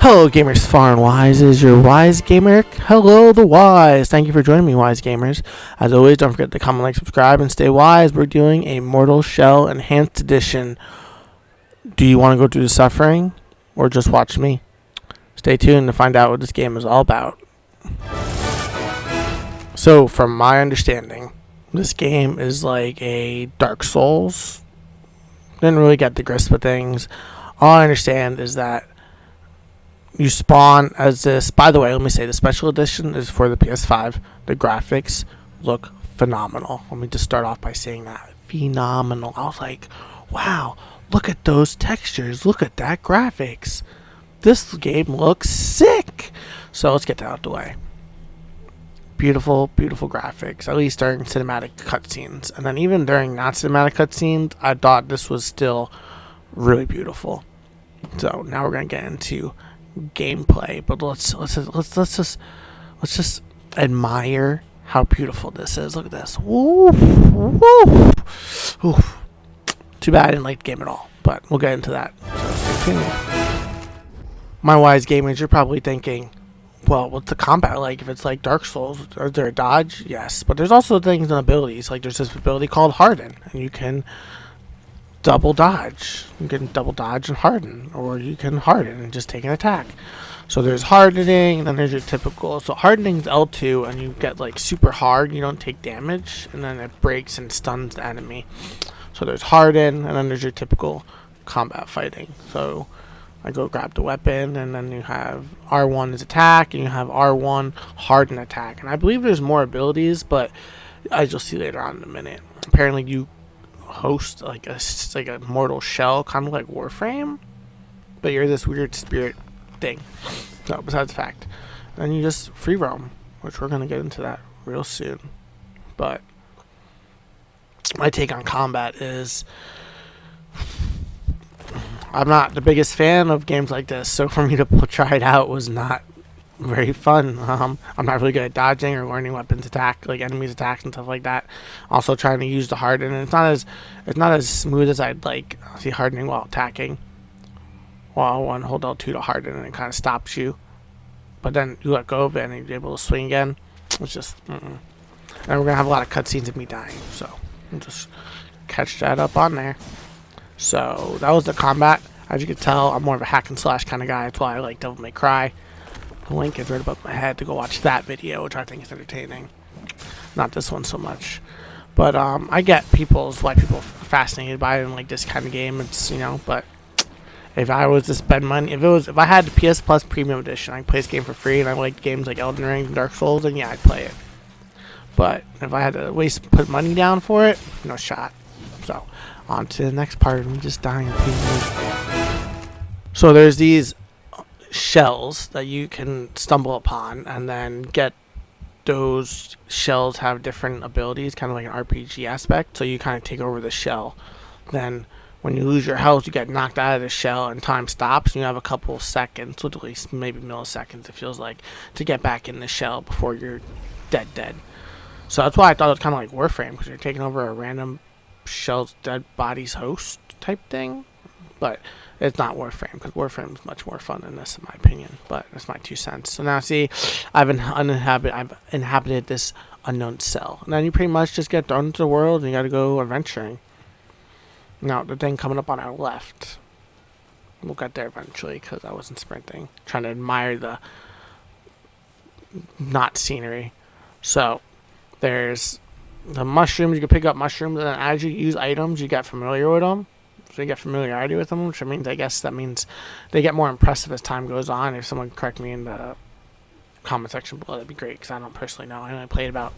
Hello gamers, far and wise is your wise gamer. Hello the wise. Thank you for joining me, wise gamers. As always, don't forget to comment, like, subscribe, and stay wise. We're doing a Mortal Shell Enhanced Edition. Do you want to go through the suffering or just watch me? Stay tuned to find out what this game is all about. So, from my understanding, this game is like a Dark Souls. Didn't really get the grasp of things. All I understand is that you spawn as this. By the way, let me say the special edition is for the PS5. The graphics look phenomenal. Let me just start off by saying that. Phenomenal. I was like, wow, look at those textures. Look at that graphics. This game looks sick. So let's get that out of the way. Beautiful, beautiful graphics, at least during cinematic cutscenes. And then even during not cinematic cutscenes, I thought this was still really beautiful. So now we're going to get into gameplay, but let's just admire how beautiful this is. Look at this. Woo, woo. Oof. Too bad I didn't like the game at all, but we'll get into that. So stay tuned. My wise gamers, you're probably thinking, well, what's the combat like if it's like Dark Souls? Is there a dodge? Yes, but there's also things and abilities. Like there's this ability called Harden, and you can double dodge. You can double dodge and harden, or you can harden and just take an attack. So there's hardening, and then there's your typical. So hardening is L2, and you get like super hard. You don't take damage, and then it breaks and stuns the enemy. So there's harden, and then there's your typical combat fighting. So I go grab the weapon, and then you have R1 is attack, and you have R1 harden attack. And I believe there's more abilities, but as you'll see later on in a minute. Apparently you host like a mortal shell, kind of like Warframe, but you're this weird spirit thing. So besides the fact, then you just free roam, which we're gonna get into that real soon. But my take on combat is I'm not the biggest fan of games like this, so for me to try it out was not very fun. I'm not really good at dodging or learning weapons attack, like enemies attacks and stuff like that. Also trying to use the harden, and it's not as smooth as I'd like. See, hardening while attacking. Well, one hold L2 to harden, and it kind of stops you. But then you let go of it, and you're able to swing again. It's just, And we're gonna have a lot of cutscenes of me dying, so we'll just catch that up on there. So that was the combat. As you can tell, I'm more of a hack and slash kind of guy. That's why I like Devil May Cry. The link is right above my head to go watch that video, which I think is entertaining. Not this one so much, but I get why people are fascinated by it in like this kind of game. It's but if I was to spend money, if I had the PS Plus Premium Edition, I'd play this game for free, and I liked games like Elden Ring and Dark Souls, then yeah, I'd play it. But if I had to put money down for it, no shot. So on to the next part. I'm just dying. So there's these shells that you can stumble upon, and then get those shells have different abilities, kind of like an RPG aspect. So you kind of take over the shell. Then when you lose your health, you get knocked out of the shell, and time stops, and you have a couple of seconds, literally maybe milliseconds it feels like, to get back in the shell before you're dead. So that's why I thought it was kind of like Warframe, because you're taking over a random shell's dead body's host type thing. But it's not Warframe, because Warframe is much more fun than this, in my opinion. But that's my 2 cents. So now, see, I've inhabited this unknown cell. And then you pretty much just get thrown into the world, and you got to go adventuring. Now, the thing coming up on our left, we'll get there eventually, because I wasn't sprinting. Trying to admire the not scenery. So there's the mushrooms. You can pick up mushrooms, and then as you use items, you get familiar with them. So you get familiarity with them, which means that means they get more impressive as time goes on. If someone can correct me in the comment section below, that'd be great, because I don't personally know. I only played about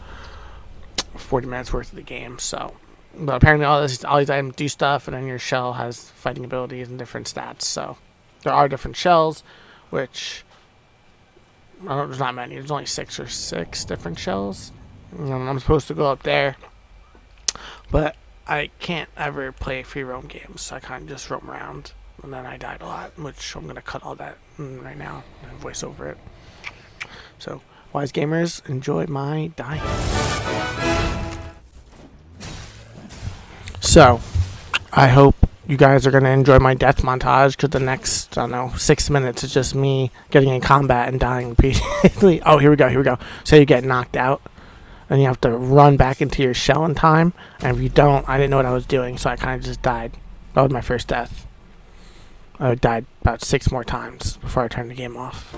40 minutes worth of the game, so. But apparently all these items do stuff, and then your shell has fighting abilities and different stats. So there are different shells, which there's not many. There's only 6 different shells. And I'm supposed to go up there, but I can't ever play free roam games, so I kind of just roam around, and then I died a lot, which I'm going to cut all that right now and voice over it. So, wise gamers, enjoy my dying. So, I hope you guys are going to enjoy my death montage, because the next, I don't know, 6 minutes is just me getting in combat and dying repeatedly. Oh, here we go. So you get knocked out, and you have to run back into your shell in time, and if you don't, I didn't know what I was doing, so I kind of just died. That was my first death. I died about 6 more times before I turned the game off.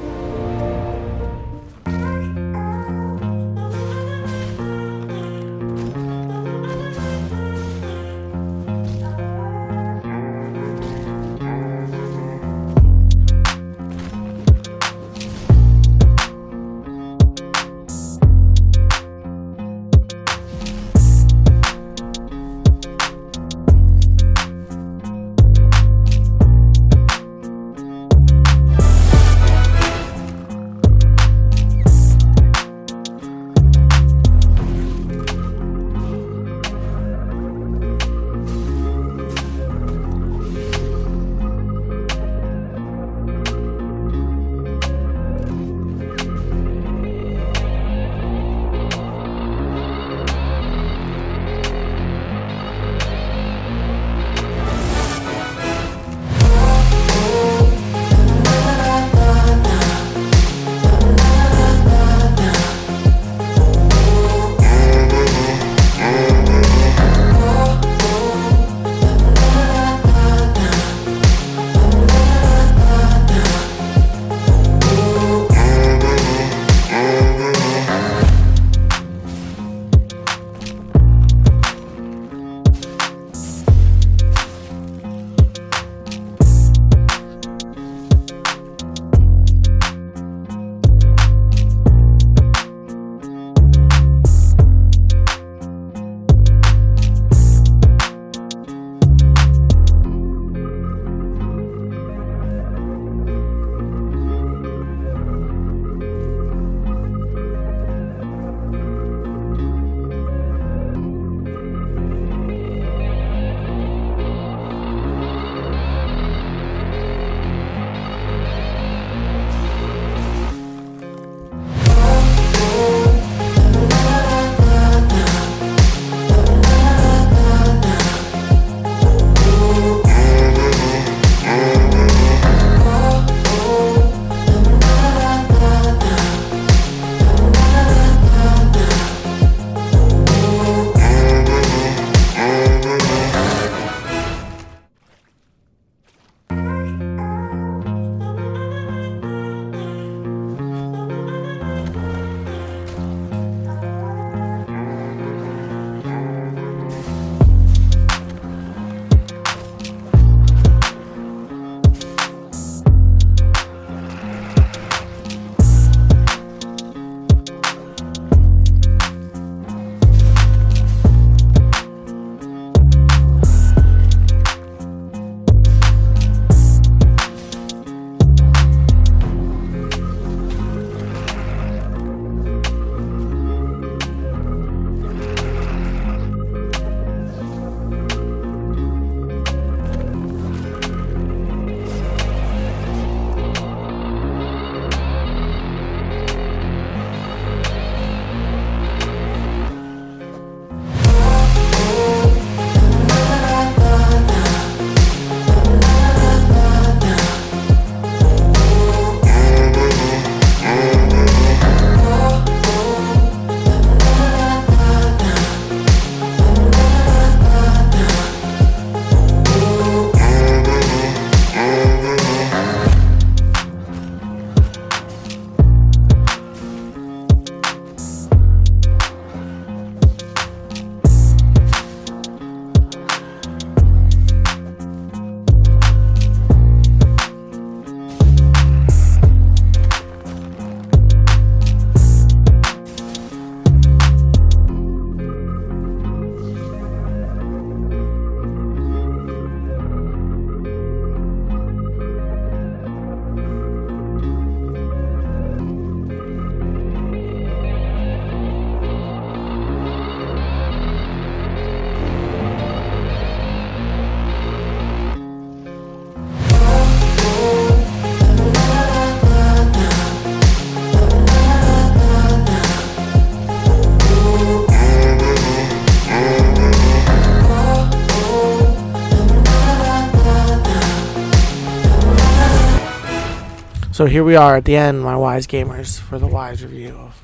So here we are at the end, my wise gamers, for the wise review of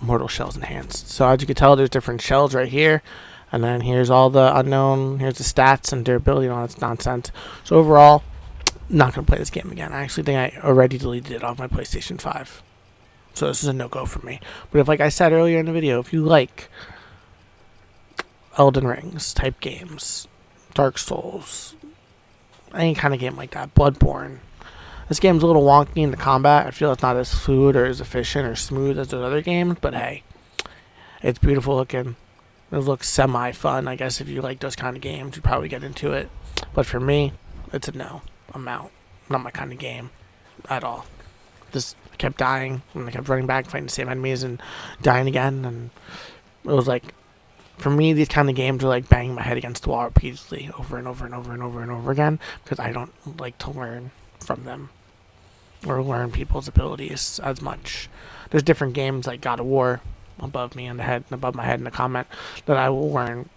Mortal Shells Enhanced. So as you can tell, there's different shells right here, and then here's all the unknown, here's the stats and durability and all that nonsense. So overall, not going to play this game again. I actually think I already deleted it off my PlayStation 5. So this is a no-go for me. But if, like I said earlier in the video, if you like Elden Rings type games, Dark Souls, any kind of game like that, Bloodborne, this game's a little wonky in the combat. I feel it's not as fluid or as efficient or smooth as those other games, but hey, it's beautiful looking. It looks semi-fun. I guess if you like those kind of games, you'd probably get into it. But for me, it's a no. I'm out. Not my kind of game at all. Just kept dying, and I kept running back, fighting the same enemies, and dying again. And it was like, for me, these kind of games are like banging my head against the wall repeatedly, over and over and over and over and over again, because I don't like to learn from them or learn people's abilities as much. There's different games like God of War above me in the head, above my head in the comment, that I will learn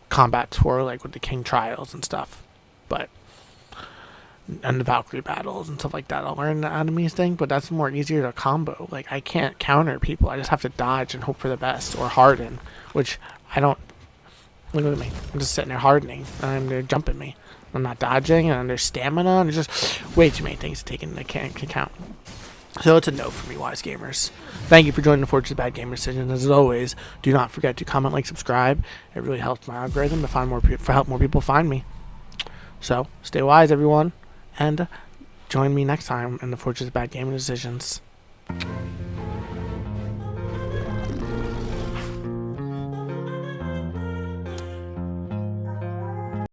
combats for, like with the King Trials and stuff, and the Valkyrie battles and stuff like that. I'll learn the enemies thing, but that's more easier to combo. Like, I can't counter people. I just have to dodge and hope for the best, or harden, which I don't. Look at me. I'm just sitting there hardening, and they're jumping me. I'm not dodging, and there's stamina, and there's just way too many things to take into account. So it's a no for me, wise gamers. Thank you for joining the Fortune's Bad Gamer Decisions. As always, do not forget to comment, like, subscribe. It really helps my algorithm to find help more people find me. So stay wise, everyone, and join me next time in the Fortune's Bad Gamer Decisions.